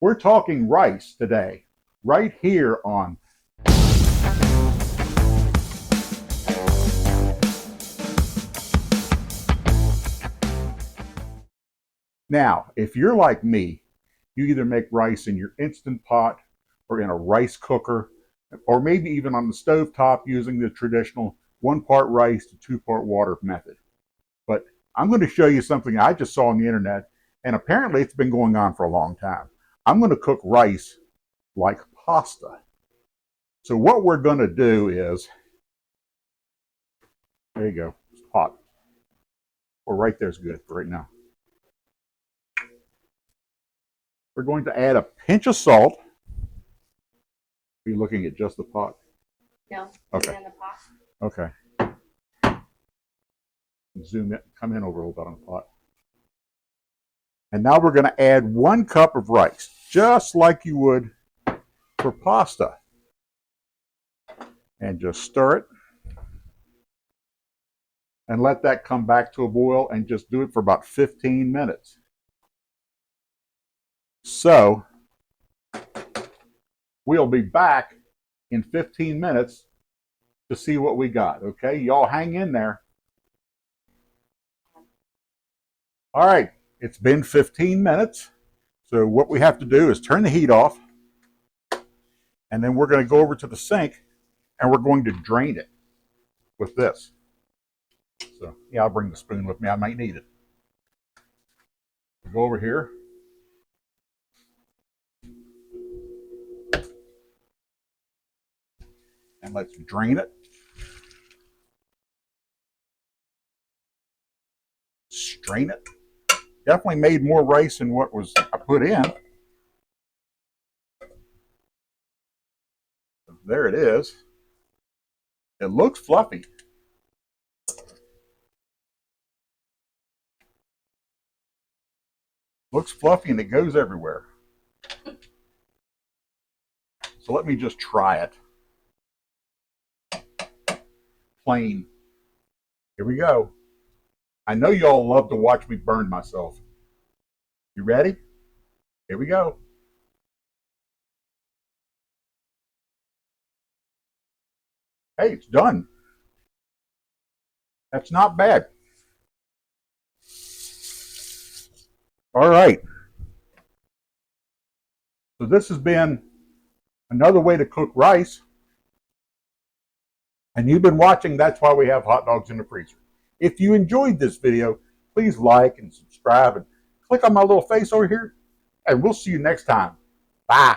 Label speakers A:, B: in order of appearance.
A: We're talking rice today, right here on Now, if you're like me, you either make rice in your Instant Pot or in a rice cooker, or maybe even on the stove top using the traditional 1-part rice to 2-part water method. But I'm going to show you something I just saw on the internet, and apparently it's been going on for a long time. I'm going to cook rice like pasta. So what we're going to do is, there you go, it's hot. Or right there's good for right now. We're going to add a pinch of salt. Are you looking at just the pot?
B: No.
A: Okay.
B: In the pot.
A: Okay. Zoom in, come in over a little bit on the pot. And now we're going to add 1 cup of rice, just like you would for pasta. And just stir it. And let that come back to a boil and just do it for about 15 minutes. So, we'll be back in 15 minutes to see what we got, okay? Y'all hang in there. All right, it's been 15 minutes. So what we have to do is turn the heat off, and then we're going to go over to the sink, and we're going to drain it with this. So, yeah, I'll bring the spoon with me. I might need it. Go over here. And let's drain it. Strain it. Definitely made more rice than what was I put in. There it is. It looks fluffy. Looks fluffy and it goes everywhere. So let me just try it. Plain. Here we go. I know y'all love to watch me burn myself. You ready? Here we go. Hey, it's done. That's not bad. All right. So this has been another way to cook rice. And you've been watching That's Why We Have Hot Dogs in the Freezer. If you enjoyed this video, please like and subscribe and click on my little face over here. And we'll see you next time. Bye.